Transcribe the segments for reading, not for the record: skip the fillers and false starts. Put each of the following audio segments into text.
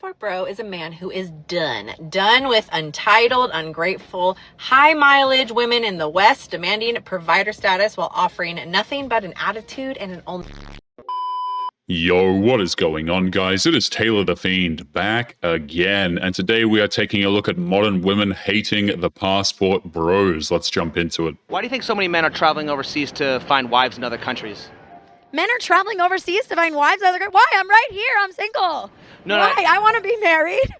passport bro is a man who is done with entitled, ungrateful, high mileage women in the West demanding provider status while offering nothing but an attitude and an only. Yo, what is going on, guys? It is Taylor the Fiend back again, and today we are taking a look at modern women hating the passport bros. Let's jump into it. Why do you think so many men are traveling overseas to find wives in other countries? Men are traveling overseas to find wives. Why? I'm right here. I'm single. Why? I want to be married.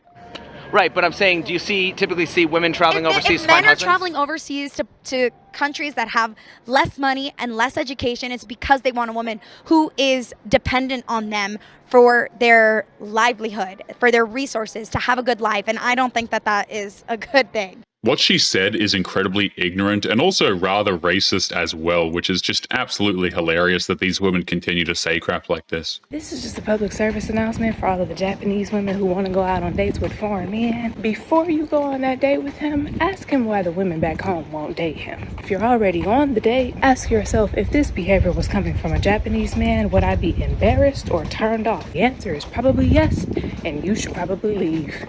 Right, but I'm saying, do you typically see women traveling overseas to find husbands? Men are traveling overseas to countries that have less money and less education, it's because they want a woman who is dependent on them for their livelihood, for their resources, to have a good life. And I don't think that that is a good thing. What she said is incredibly ignorant and also rather racist as well, which is just absolutely hilarious that these women continue to say crap like this. This is just a public service announcement for all of the Japanese women who want to go out on dates with foreign men. Before you go on that date with him, ask him why the women back home won't date him. If you're already on the date, ask yourself, if this behavior was coming from a Japanese man, would I be embarrassed or turned off? The answer is probably yes, and you should probably leave.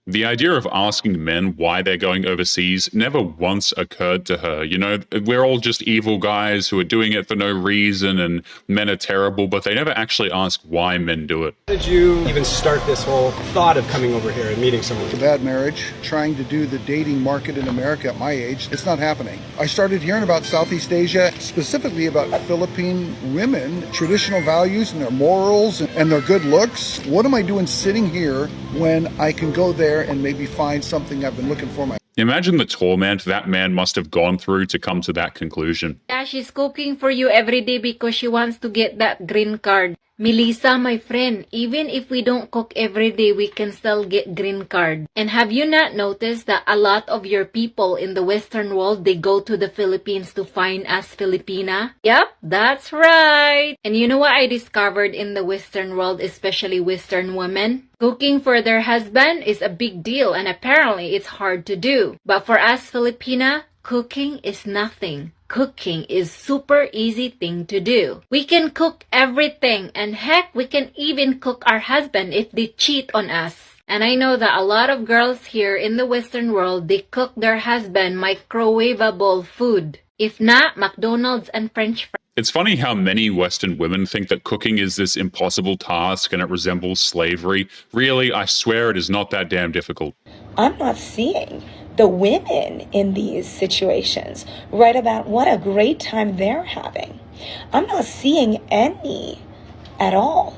The idea of asking men why they're going overseas never once occurred to her. You know, we're all just evil guys who are doing it for no reason, and men are terrible, but they never actually ask why men do it. How did you even start this whole thought of coming over here and meeting someone? A bad marriage, trying to do the dating market in America at my age, it's not happening. I started hearing about Southeast Asia, specifically about Philippine women, traditional values and their morals and their good looks. What am I doing sitting here when I can go there and maybe find something I've been looking for? Imagine the torment that man must have gone through to come to that conclusion. Yeah, she's cooking for you every day because she wants to get that green card. Melissa, my friend, even if we don't cook every day, we can still get green card. And have you not noticed that a lot of your people in the Western world, they go to the Philippines to find us Filipina? Yep, that's right. And you know what I discovered in the Western world, especially Western women? Cooking for their husband is a big deal, and apparently it's hard to do. But for us Filipina, cooking is nothing. Cooking is super easy thing to do. We can cook everything, and heck, we can even cook our husband if they cheat on us. And I know that a lot of girls here in the Western world, they cook their husband microwavable food. If not, McDonald's and French fries. It's funny how many Western women think that cooking is this impossible task and it resembles slavery. Really, I swear it is not that damn difficult. I'm not seeing the women in these situations write about what a great time they're having. I'm not seeing any at all.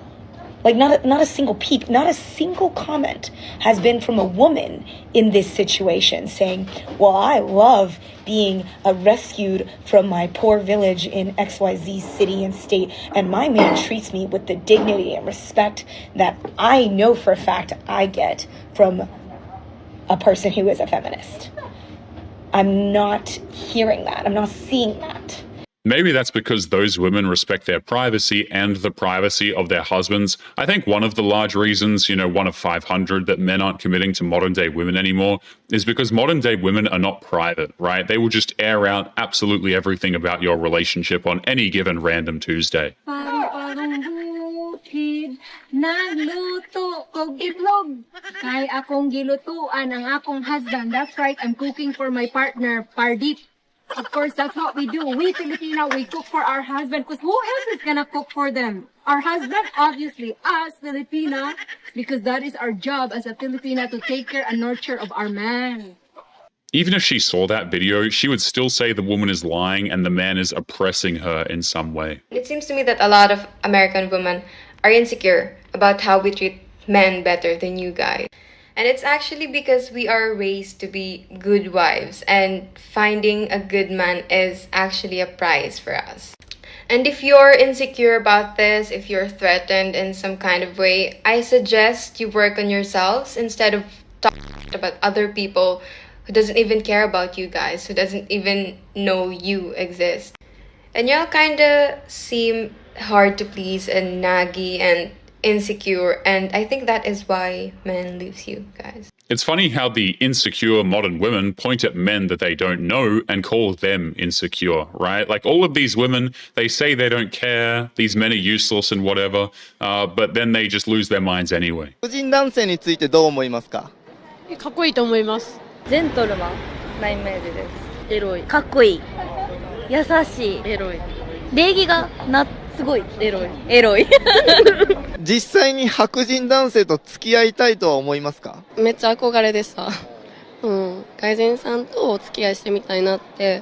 Like not a single peep, not a single comment has been from a woman in this situation saying, well, I love being rescued from my poor village in XYZ city and state, and my man treats me with the dignity and respect that I know for a fact I get from a person who is a feminist. I'm not hearing that. I'm not seeing that. Maybe that's because those women respect their privacy and the privacy of their husbands. I think one of the large reasons, one of 500, that men aren't committing to modern day women anymore is because modern day women are not private, right? They will just air out absolutely everything about your relationship on any given random Tuesday. Nagluto kog itlog. Kay akong gilutuan ang akong husband. That's right, I'm cooking for my partner, Pardip. Of course, that's what we do. We Filipina, we cook for our husband. Because who else is gonna cook for them? Our husband, obviously, us, Filipina. Because that is our job as a Filipina, to take care and nurture of our man. Even if she saw that video, she would still say the woman is lying and the man is oppressing her in some way. It seems to me that a lot of American women are insecure about how we treat men better than you guys. And it's actually because we are raised to be good wives, and finding a good man is actually a prize for us. And if you're insecure about this, if you're threatened in some kind of way, I suggest you work on yourselves instead of talking about other people who doesn't even care about you guys, who doesn't even know you exist. And y'all kinda seem hard to please and naggy and insecure, and I think that is why men leaves you guys. It's funny how the insecure modern women point at men that they don't know and call them insecure, right? Like all of these women, they say they don't care, these men are useless and whatever, but then they just lose their minds anyway. 黒人男性についてどう思いますか？かっこいいと思います。ジェントルマンなイメージです。エロい。かっこいい。優しい。エロい。礼儀がすごい。エロい。エロい。実際に白人男性と付き合いたいとは思いますか？めっちゃ憧れでした。外人さんとお付き合いしてみたいなって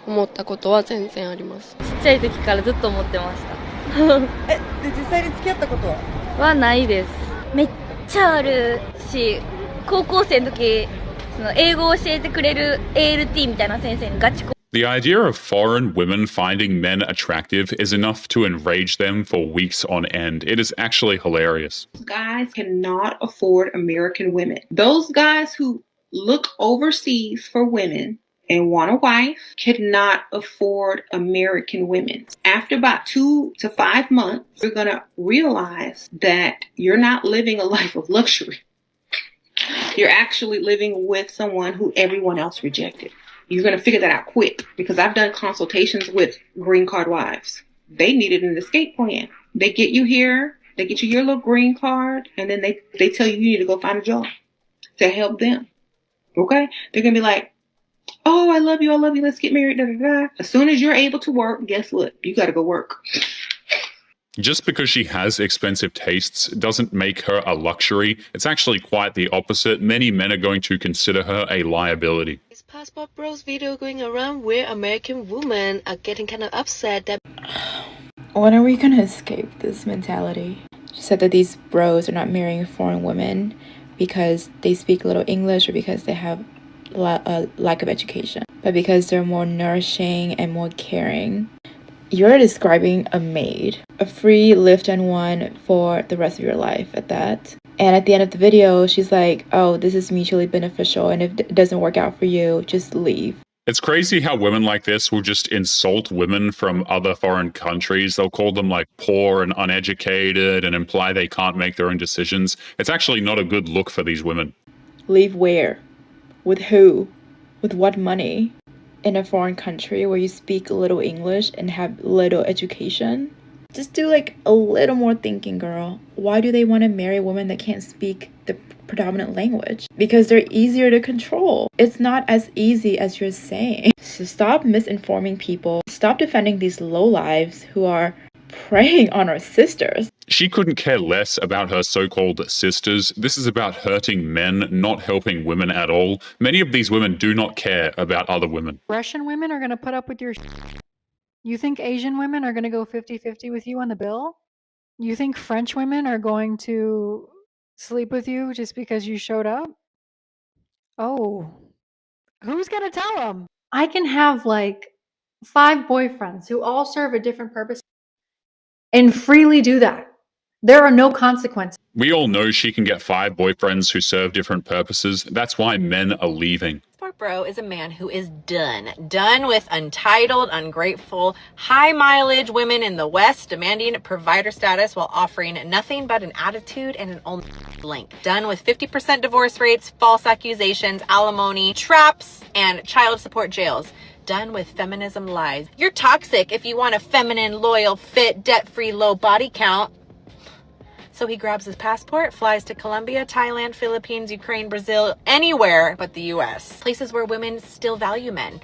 思ったことは全然あります。ちっちゃい時からずっと思ってました。で実際に付き合ったことはないです。めっちゃあるし、高校生の時その英語を教えてくれる ALT みたいな先生にガチ。The idea of foreign women finding men attractive is enough to enrage them for weeks on end. It is actually hilarious. Guys cannot afford American women. Those guys who look overseas for women and want a wife cannot afford American women. After about 2 to 5 months, you're going to realize that you're not living a life of luxury. You're actually living with someone who everyone else rejected. You're going to figure that out quick because I've done consultations with green card wives. They needed an escape plan. They get you here, they get you your little green card, and then they tell you need to go find a job to help them. Okay? They're going to be like, oh, I love you, let's get married, da, da, da. As soon as you're able to work, guess what? You got to go work. Just because she has expensive tastes doesn't make her a luxury. It's actually quite the opposite. Many men are going to consider her a liability. This Passport Bros video going around where American women are getting kind of upset that... When are we going to escape this mentality? She said that these bros are not marrying foreign women because they speak little English or because they have a lack of education, but because they're more nourishing and more caring. You're describing a maid, a free lift and one for the rest of your life at that. And at the end of the video, she's like, oh, this is mutually beneficial, and if it doesn't work out for you, just leave. It's crazy how women like this will just insult women from other foreign countries. They'll call them like poor and uneducated and imply they can't make their own decisions. It's actually not a good look for these women. Leave where? With who? With what money? In a foreign country where you speak little English and have little education? Just do like a little more thinking, girl. Why do they want to marry women that can't speak the predominant language? Because they're easier to control. It's not as easy as you're saying. So stop misinforming people. Stop defending these lowlives who are preying on our sisters. She couldn't care less about her so-called sisters. This is about hurting men, not helping women at all. Many of these women do not care about other women. Russian women are going to put up with your You think Asian women are going to go 50-50 with you on the bill? You think French women are going to sleep with you just because you showed up? Oh, who's going to tell them? I can have like 5 boyfriends who all serve a different purpose and freely do that. There are no consequences. We all know she can get 5 boyfriends who serve different purposes. That's why men are leaving. Passport bro is a man who is done with entitled, ungrateful, high mileage women in the West demanding provider status while offering nothing but an attitude and an only link. Done with 50% divorce rates, false accusations, alimony, traps, and child support jails. Done with feminism lies. You're toxic if you want a feminine, loyal, fit, debt-free, low body count. So he grabs his passport, flies to Colombia, Thailand, Philippines, Ukraine, Brazil, anywhere but the US. Places where women still value men.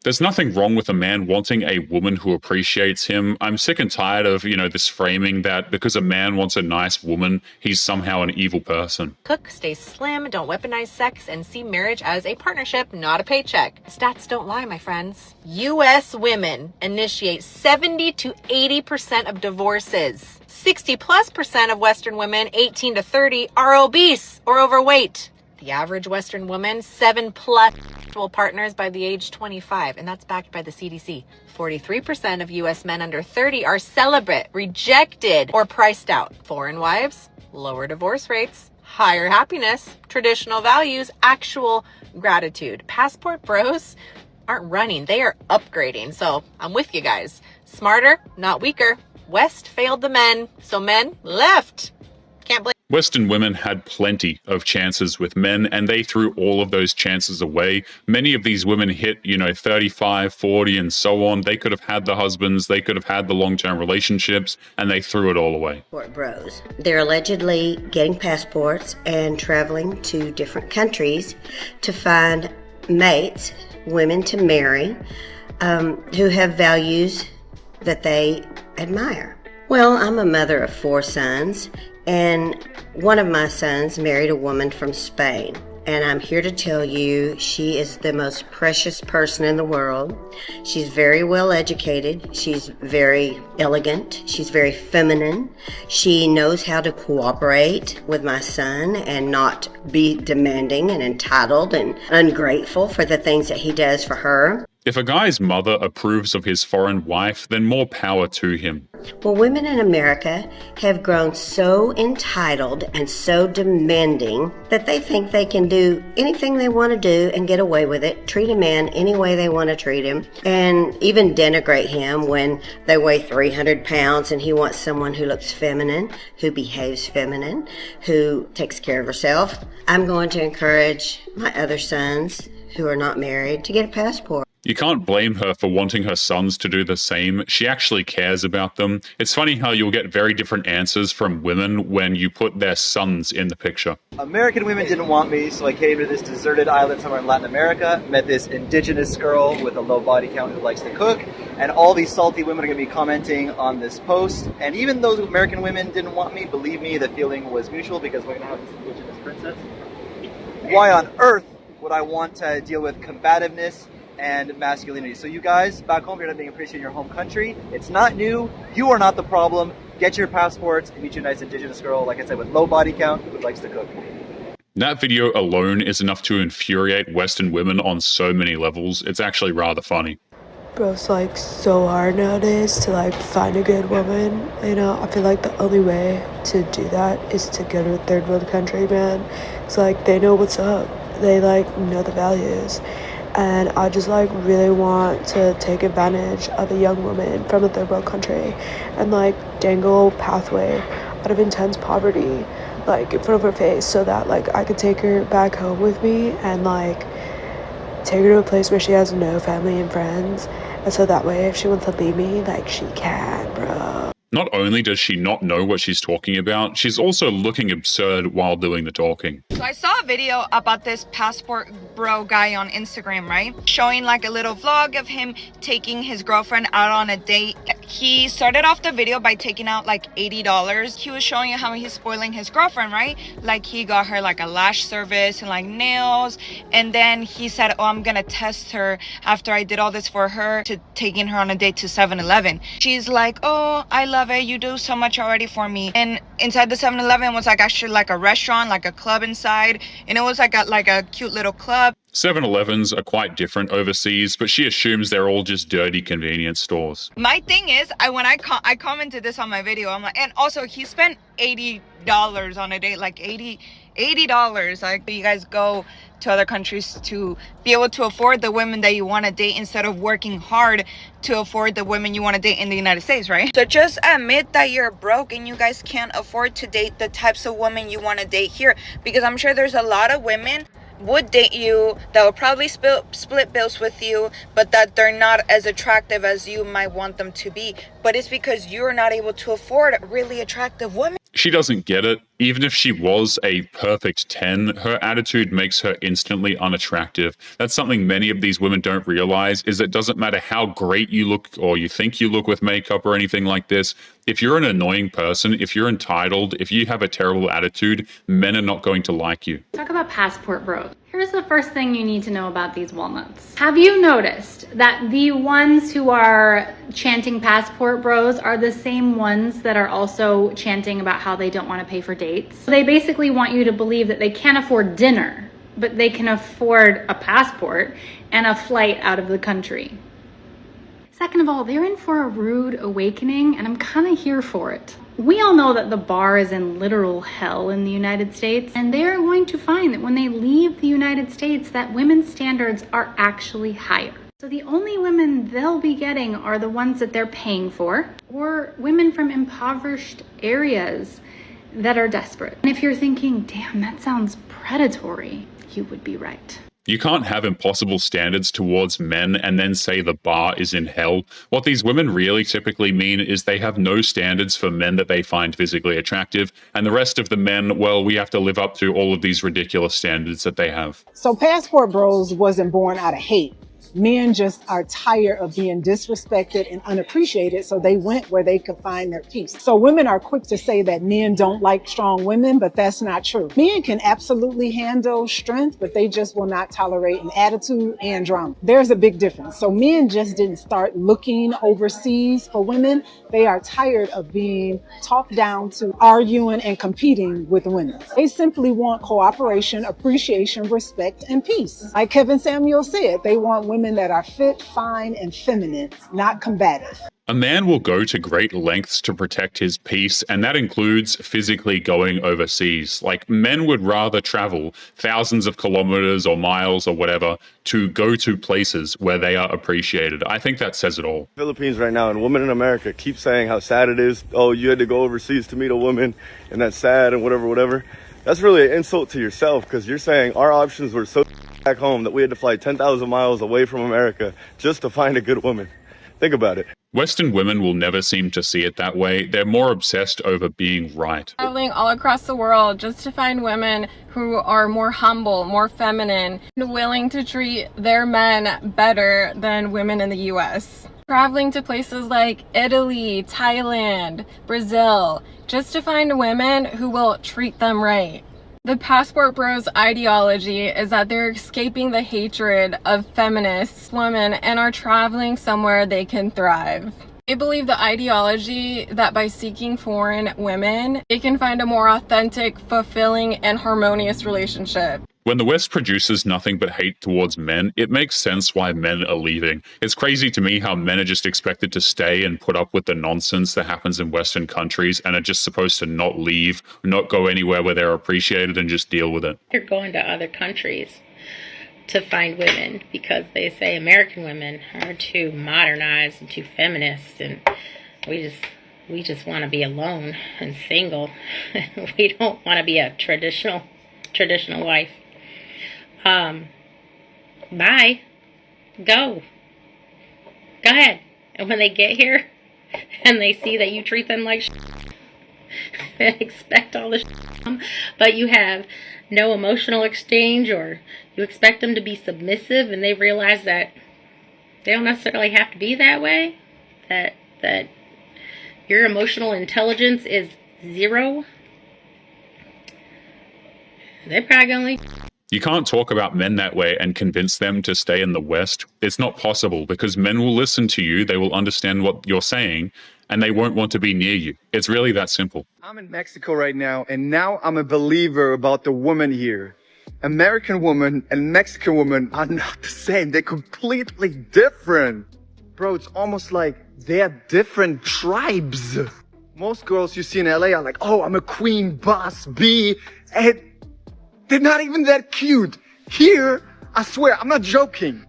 There's nothing wrong with a man wanting a woman who appreciates him. I'm sick and tired of, this framing that because a man wants a nice woman, he's somehow an evil person. Cook, stay slim, don't weaponize sex, and see marriage as a partnership, not a paycheck. Stats don't lie, my friends. US women initiate 70 to 80% of divorces. 60+% of Western women, 18 to 30, are obese or overweight. The average Western woman, 7+ sexual partners by the age 25, and that's backed by the CDC. 43% of US men under 30 are celibate, rejected, or priced out. Foreign wives, lower divorce rates, higher happiness, traditional values, actual gratitude. Passport bros aren't running, they are upgrading. So I'm with you guys. Smarter, not weaker. West failed the men, so men left. Can't blame. Western women had plenty of chances with men, and they threw all of those chances away. Many of these women hit, 35, 40, and so on. They could have had the husbands, they could have had the long-term relationships, and they threw it all away. Bros. They're allegedly getting passports and traveling to different countries to find mates, women to marry, who have values that they admire. Well, I'm a mother of 4 sons, and one of my sons married a woman from Spain. And I'm here to tell you she is the most precious person in the world. She's very well educated. She's very elegant. She's very feminine. She knows how to cooperate with my son and not be demanding and entitled and ungrateful for the things that he does for her. If a guy's mother approves of his foreign wife, then more power to him. Well, women in America have grown so entitled and so demanding that they think they can do anything they want to do and get away with it, treat a man any way they want to treat him, and even denigrate him when they weigh 300 pounds and he wants someone who looks feminine, who behaves feminine, who takes care of herself. I'm going to encourage my other sons who are not married to get a passport. You can't blame her for wanting her sons to do the same. She actually cares about them. It's funny how you'll get very different answers from women when you put their sons in the picture. American women didn't want me, so I came to this deserted island somewhere in Latin America, met this indigenous girl with a low body count who likes to cook, and all these salty women are going to be commenting on this post. And even though American women didn't want me, believe me, the feeling was mutual because we're going to have this indigenous princess. Why on earth would I want to deal with combativeness and masculinity? So you guys back home, you're not being appreciated in your home country. It's not new. You are not the problem. Get your passports and meet your nice indigenous girl, like I said, with low body count who likes to cook. That video alone is enough to infuriate Western women on so many levels. It's actually rather funny. Bro, it's like so hard nowadays to like find a good woman. I feel like the only way to do that is to go to a third world country, man. It's like they know what's up. They like know the values. And I just like really want to take advantage of a young woman from a third world country and like dangle a pathway out of intense poverty like in front of her face so that like I could take her back home with me and like take her to a place where she has no family and friends, and so that way if she wants to leave me, like she can, bro. Not only does she not know what she's talking about, she's also looking absurd while doing the talking. So I saw a video about this passport bro guy on Instagram, right? Showing like a little vlog of him taking his girlfriend out on a date. He started off the video by taking out like $80. He was showing how he's spoiling his girlfriend, right? Like he got her like a lash service and like nails. And then he said, oh, I'm gonna test her after I did all this for her, to taking her on a date to 7-Eleven. She's like, oh, I love it. You do so much already for me. And inside the 7-Eleven was like actually like a restaurant, like a club inside. And it was like a cute little club. 7-Elevens are quite different overseas, but she assumes they're all just dirty convenience stores. My thing is, I commented this on my video. I'm like, and also he spent $80 on a date, like $80. Like, you guys go to other countries to be able to afford the women that you want to date instead of working hard to afford the women you want to date in the United States, right? So just admit that you're broke and you guys can't afford to date the types of women you want to date here, because I'm sure there's a lot of women would date you that would probably split bills with you, but that they're not as attractive as you might want them to be. But it's because you're not able to afford really attractive women. She doesn't get it. Even if she was a perfect 10, her attitude makes her instantly unattractive. That's something many of these women don't realize, is it doesn't matter how great you look or you think you look with makeup or anything like this. If you're an annoying person, if you're entitled, if you have a terrible attitude, men are not going to like you. Talk about passport bros. Here's the first thing you need to know about these walnuts. Have you noticed that the ones who are chanting passport bros are the same ones that are also chanting about how they don't want to pay for dates? They basically want you to believe that they can't afford dinner, but they can afford a passport and a flight out of the country. Second of all, they're in for a rude awakening, and I'm kind of here for it. We all know that the bar is in literal hell in the United States, and they're going to find that when they leave the United States, that women's standards are actually higher. So the only women they'll be getting are the ones that they're paying for, or women from impoverished areas that are desperate. And if you're thinking, damn, that sounds predatory, you would be right. You can't have impossible standards towards men and then say the bar is in hell. What these women really typically mean is they have no standards for men that they find physically attractive, and the rest of the men, well, we have to live up to all of these ridiculous standards that they have. So Passport Bros wasn't born out of hate. Men just are tired of being disrespected and unappreciated, so they went where they could find their peace. So women are quick to say that men don't like strong women, but that's not true. Men can absolutely handle strength, but they just will not tolerate an attitude and drama. There's a big difference. So men just didn't start looking overseas for women. They are tired of being talked down to arguing and competing with women. They simply want cooperation, appreciation, respect, and peace. Like Kevin Samuel said, they want women that are fit, fine, and feminine, not combative. A man will go to great lengths to protect his peace, and that includes physically going overseas. Like, men would rather travel thousands of kilometers or miles or whatever to go to places where they are appreciated. I think that says it all. Philippines right now, and women in America keep saying how sad it is. Oh, you had to go overseas to meet a woman, and that's sad, and whatever. That's really an insult to yourself, because you're saying our options were so back home that we had to fly 10,000 miles away from America just to find a good woman. Think about it. Western women will never seem to see it that way. They're more obsessed over being right. Traveling all across the world just to find women who are more humble, more feminine, and willing to treat their men better than women in the US. Traveling to places like Italy, Thailand, Brazil, just to find women who will treat them right. The Passport Bros ideology is that they're escaping the hatred of feminist women and are traveling somewhere they can thrive. They believe the ideology that by seeking foreign women, they can find a more authentic, fulfilling, and harmonious relationship. When the West produces nothing but hate towards men, it makes sense why men are leaving. It's crazy to me how men are just expected to stay and put up with the nonsense that happens in Western countries and are just supposed to not leave, not go anywhere where they're appreciated and just deal with it. They're going to other countries to find women because they say American women are too modernized and too feminist, and we just want to be alone and single. We don't want to be a traditional wife. Bye. Go ahead. And when they get here and they see that you treat them like shit, they expect all this shit, but you have no emotional exchange, or you expect them to be submissive, and they realize that they don't necessarily have to be that way, that your emotional intelligence is zero, they're probably gonna leave. You can't talk about men that way and convince them to stay in the West. It's not possible, because men will listen to you, they will understand what you're saying, and they won't want to be near you. It's really that simple. I'm in Mexico right now, and now I'm a believer about the woman here. American woman and Mexican woman are not the same. They're completely different. Bro, it's almost like they're different tribes. Most girls you see in LA are like, oh, I'm a queen, boss, B, and they're not even that cute. Here, I swear, I'm not joking.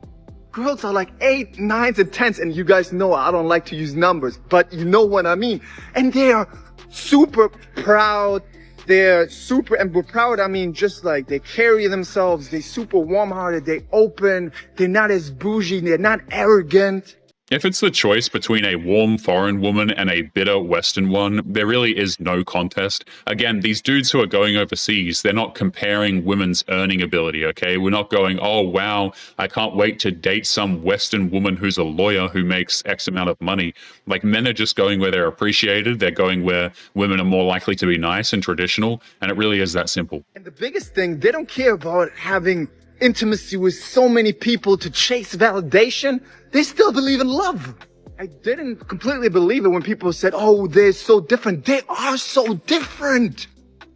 Girls are like 8, 9s, and 10s, and you guys know I don't like to use numbers, but you know what I mean. And they are super proud. They're super, and with proud, I mean just like they carry themselves. They're super warm-hearted. They open. They're not as bougie. They're not arrogant. If it's the choice between a warm foreign woman and a bitter Western one, there really is no contest. Again, these dudes who are going overseas, they're not comparing women's earning ability, okay? We're not going, oh, wow, I can't wait to date some Western woman who's a lawyer who makes X amount of money. Like, men are just going where they're appreciated. They're going where women are more likely to be nice and traditional, and it really is that simple. And the biggest thing, they don't care about having intimacy with so many people to chase validation. They still believe in love. I didn't completely believe it when people said, oh, they're so different. They are so different.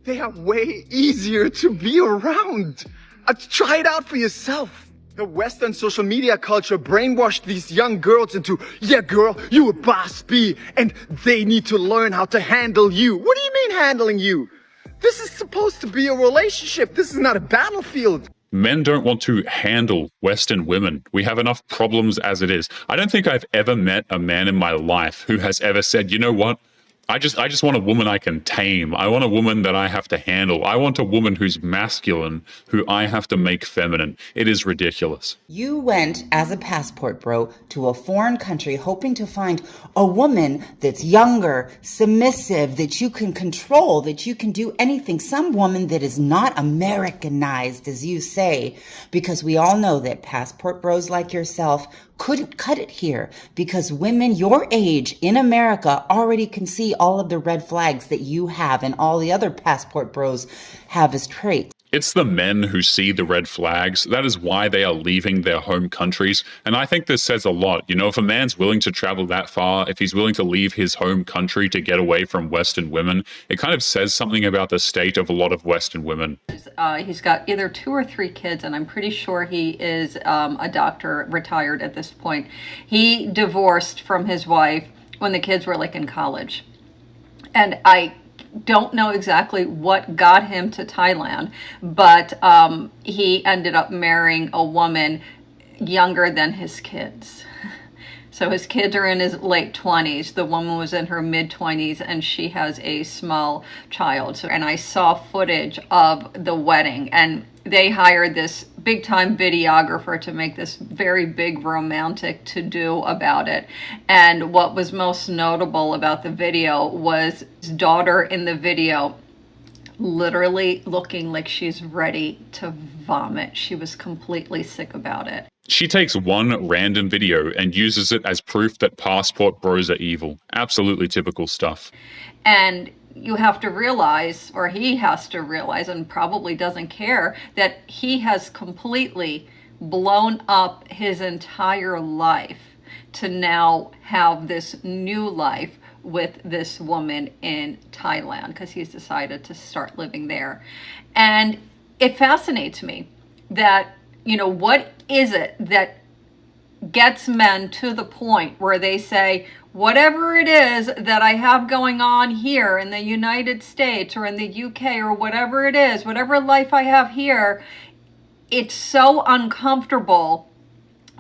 They are way easier to be around. Try it out for yourself. The Western social media culture brainwashed these young girls into, yeah, girl, you a boss B, and they need to learn how to handle you. What do you mean handling you? This is supposed to be a relationship. This is not a battlefield. Men don't want to handle Western women. We have enough problems as it is. I don't think I've ever met a man in my life who has ever said, you know what? I just want a woman I can tame. I want a woman that I have to handle. I want a woman who's masculine, who I have to make feminine. It is ridiculous. You went as a passport bro to a foreign country hoping to find a woman that's younger, submissive, that you can control, that you can do anything. Some woman that is not Americanized, as you say, because we all know that passport bros like yourself couldn't cut it here because women your age in America already can see all of the red flags that you have and all the other passport bros have as traits. It's the men who see the red flags. That is why they are leaving their home countries. And I think this says a lot. You know, if a man's willing to travel that far, if he's willing to leave his home country to get away from Western women, it kind of says something about the state of a lot of Western women. He's got either 2 or 3 kids, and I'm pretty sure he is a doctor, retired at this point. He divorced from his wife when the kids were like in college. And I don't know exactly what got him to Thailand, but he ended up marrying a woman younger than his kids. So his kids are in his late 20s. The woman was in her mid 20s and she has a small child. And I saw footage of the wedding, and they hired this big time videographer to make this very big romantic to-do about it. And what was most notable about the video was his daughter in the video literally looking like she's ready to vomit. She was completely sick about it. She takes one random video and uses it as proof that passport bros are evil. Absolutely typical stuff. And you have to realize, or he has to realize, and probably doesn't care, that he has completely blown up his entire life to now have this new life with this woman in Thailand because he's decided to start living there. And it fascinates me that, you know, what is it that gets men to the point where they say, whatever it is that I have going on here in the United States or in the UK or whatever it is, whatever life I have here, it's so uncomfortable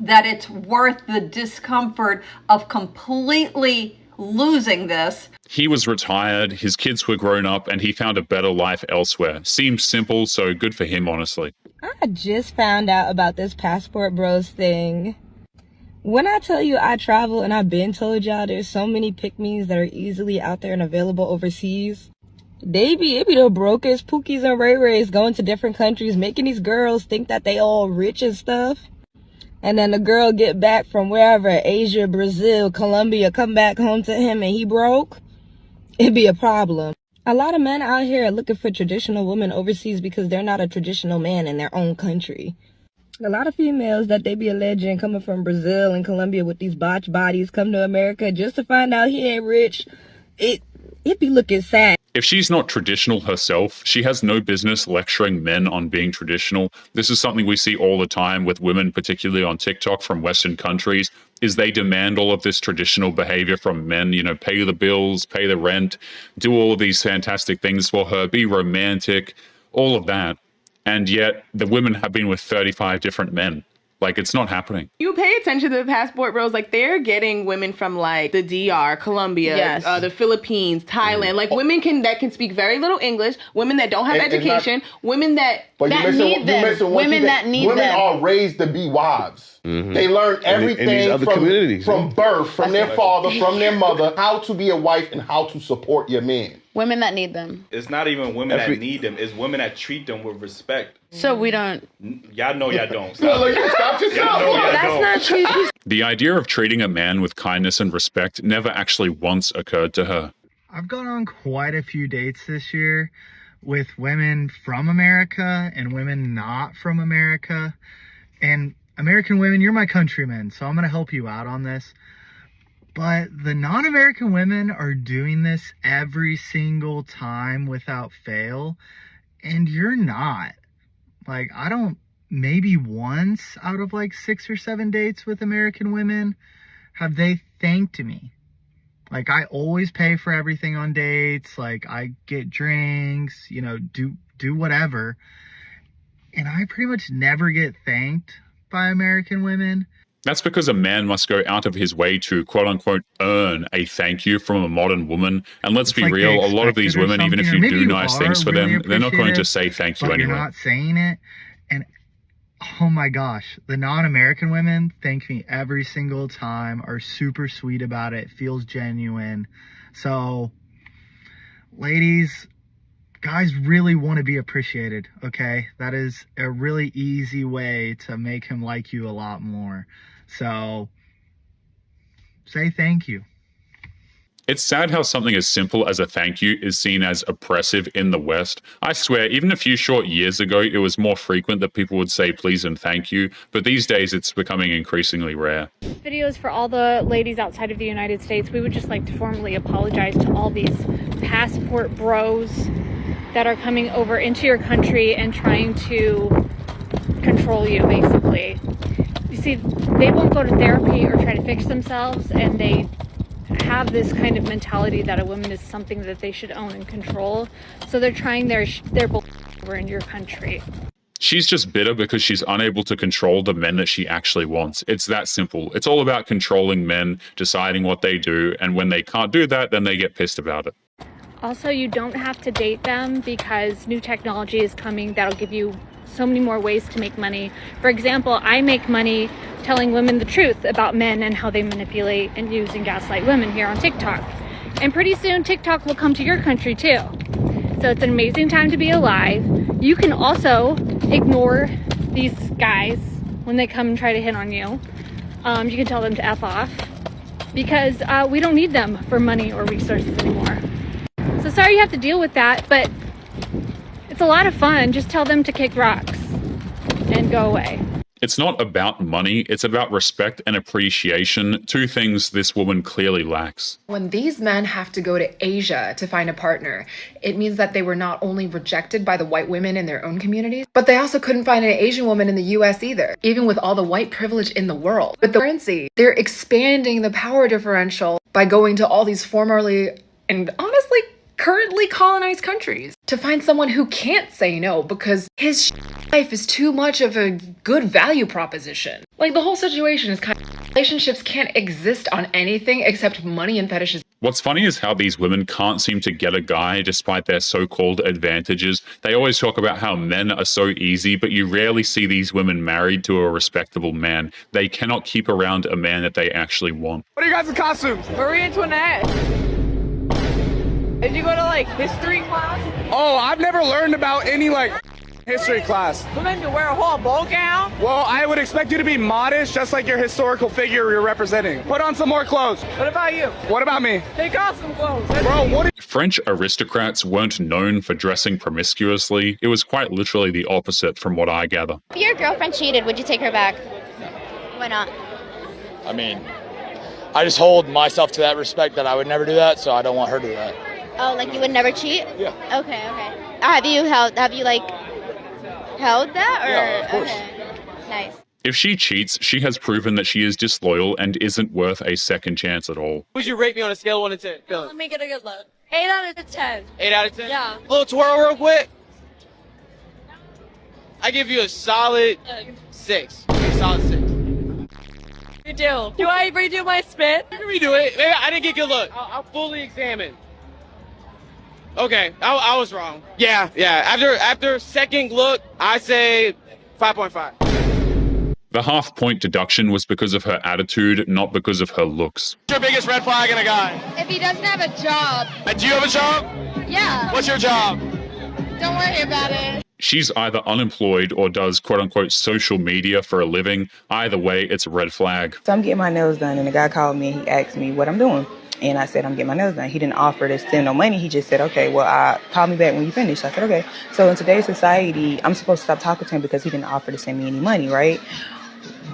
that it's worth the discomfort of completely losing this. He was retired, his kids were grown up, and he found a better life elsewhere. Seems simple, so good for him, honestly. I just found out about this passport bros thing. When I tell you I travel, and I've been told y'all there's so many pick-me's that are easily out there and available overseas. It be the brokest pookies and ray-rays going to different countries, making these girls think that they all rich and stuff. And then the girl get back from wherever, Asia, Brazil, Colombia, come back home to him and he broke. It'd be a problem. A lot of men out here are looking for traditional women overseas because they're not a traditional man in their own country. A lot of females that they be alleging coming from Brazil and Colombia with these botched bodies come to America just to find out he ain't rich. It be looking sad. If she's not traditional herself, she has no business lecturing men on being traditional. This is something we see all the time with women, particularly on TikTok from Western countries, is they demand all of this traditional behavior from men, you know, pay the bills, pay the rent, do all of these fantastic things for her, be romantic, all of that. And yet the women have been with 35 different men. Like, it's not happening. You pay attention to the passport bros, like they're getting women from like the DR, Colombia, Yes. The Philippines, Thailand, like women that can speak very little English, women that don't have education, women that need them, women that need women them. are raised to be wives. They learn everything in these other from, communities, from birth, from their father, from their mother, how to be a wife and how to support your man. Women that need them. It's not even women that need them. It's women that treat them with respect. So we don't. Y'all know y'all don't. Stop yourself. Y'all know y'all That's don't. not true. The idea of treating a man with kindness and respect never actually once occurred to her. I've gone on quite a few dates this year with women from America and women not from America. And American women, you're my countrymen, so I'm going to help you out on this. But the non-American women are doing this every single time without fail, and you're not. Like, I don't, maybe once out of like 6 or 7 dates with American women have they thanked me. Like, I always pay for everything on dates. Like, I get drinks, you know, do whatever. And I pretty much never get thanked by American women. That's because a man must go out of his way to quote-unquote earn a thank you from a modern woman. And let's be like real, they a lot of these expect it or women, even if something, or you maybe do you nice are things for really them, they're not going to appreciative, say thank you but anyway. you're not saying it. And oh my gosh, the non-American women thank me every single time, are super sweet about it, feels genuine. So, ladies, guys really want to be appreciated, okay? That is a really easy way to make him like you a lot more. So, say thank you. It's sad how something as simple as a thank you is seen as oppressive in the West. I swear, even a few short years ago, it was more frequent that people would say please and thank you, but these days it's becoming increasingly rare. Videos for all the ladies outside of the United States. We would just like to formally apologize to all these passport bros that are coming over into your country and trying to control you, basically. You see, they won't go to therapy or try to fix themselves, and they have this kind of mentality that a woman is something that they should own and control. So they're trying their over in your country. She's just bitter because she's unable to control the men that she actually wants. It's that simple. It's all about controlling men, deciding what they do, and when they can't do that, then they get pissed about it. Also, you don't have to date them because new technology is coming that'll give you so many more ways to make money. For example, I make money telling women the truth about men and how they manipulate and use and gaslight women here on TikTok. And pretty soon TikTok will come to your country too. So it's an amazing time to be alive. You can also ignore these guys when they come and try to hit on you. You can tell them to F off because we don't need them for money or resources anymore. So sorry you have to deal with that, but it's a lot of fun. Just tell them to kick rocks and go away. It's not about money, it's about respect and appreciation, two things this woman clearly lacks. When these men have to go to Asia to find a partner, it means that they were not only rejected by the white women in their own communities, but they also couldn't find an Asian woman in the US either, even with all the white privilege in the world. With the currency, they're expanding the power differential by going to all these formerly and honestly currently colonized countries to find someone who can't say no because his life is too much of a good value proposition. Like, the whole situation is kind of, relationships can't exist on anything except money and fetishes. What's funny is how these women can't seem to get a guy despite their so-called advantages. They always talk about how men are so easy, but you rarely see these women married to a respectable man. They cannot keep around a man that they actually want. What are you guys' costumes? Marie Antoinette. Did you go to like history class? Oh, I've never learned about any like history class. Women to wear a whole ball gown? Well, I would expect you to be modest, just like your historical figure you're representing. Put on some more clothes. What about you? What about me? Take off some clothes. Bro, what? French aristocrats weren't known for dressing promiscuously. It was quite literally the opposite from what I gather. If your girlfriend cheated, would you take her back? No. Why not? I mean, I just hold myself to that respect that I would never do that, so I don't want her to do that. Oh, like you would never cheat? Yeah. Okay. Have you held that, or? Yeah, of course. Okay. Nice. If she cheats, she has proven that she is disloyal and isn't worth a second chance at all. Would you rate me on a scale of 1 to 10? Feeling? Let me get a good look. 8 out of 10. 8 out of 10? Yeah. Little twirl real quick. I give you a solid 6. A solid 6. You do. Do I redo my spit? You can redo it. Maybe I didn't get a good look. I'll fully examine. Okay, I was wrong. Yeah. After second look, I say 5.5. The half-point deduction was because of her attitude, not because of her looks. What's your biggest red flag in a guy? If he doesn't have a job. Do you have a job? Yeah. What's your job? Don't worry about it. She's either unemployed or does quote-unquote social media for a living. Either way, it's a red flag. So I'm getting my nails done, and the guy called me and he asked me what I'm doing. And I said, I'm getting my nails done. He didn't offer to send no money. He just said, okay, well, call me back when you finish. I said, okay. So in today's society, I'm supposed to stop talking to him because he didn't offer to send me any money, right?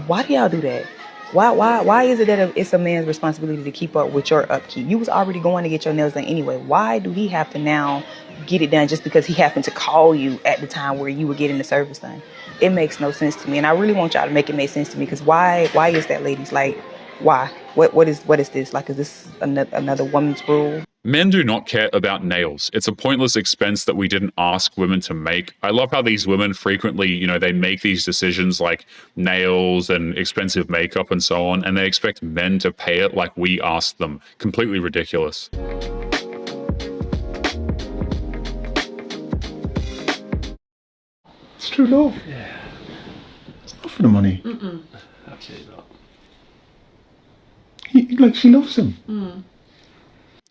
Why do y'all do that? Why is it that it's a man's responsibility to keep up with your upkeep? You was already going to get your nails done anyway. Why do he have to now get it done just because he happened to call you at the time where you were getting the service done? It makes no sense to me. And I really want y'all to make it make sense to me, because why is that, ladies? Like, why? What is this? Like, is this another woman's rule? Men do not care about nails. It's a pointless expense that we didn't ask women to make. I love how these women frequently, they make these decisions like nails and expensive makeup and so on, and they expect men to pay it like we asked them. Completely ridiculous. It's true love. Yeah. It's not for the money. Absolutely not. She loves him.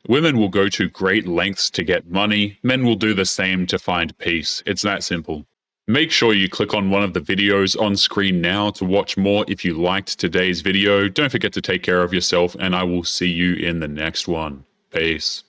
Women will go to great lengths to get money. Men will do the same to find peace. It's that simple. Make sure you click on one of the videos on screen now to watch more if you liked today's video. Don't forget to take care of yourself, and I will see you in the next one. Peace.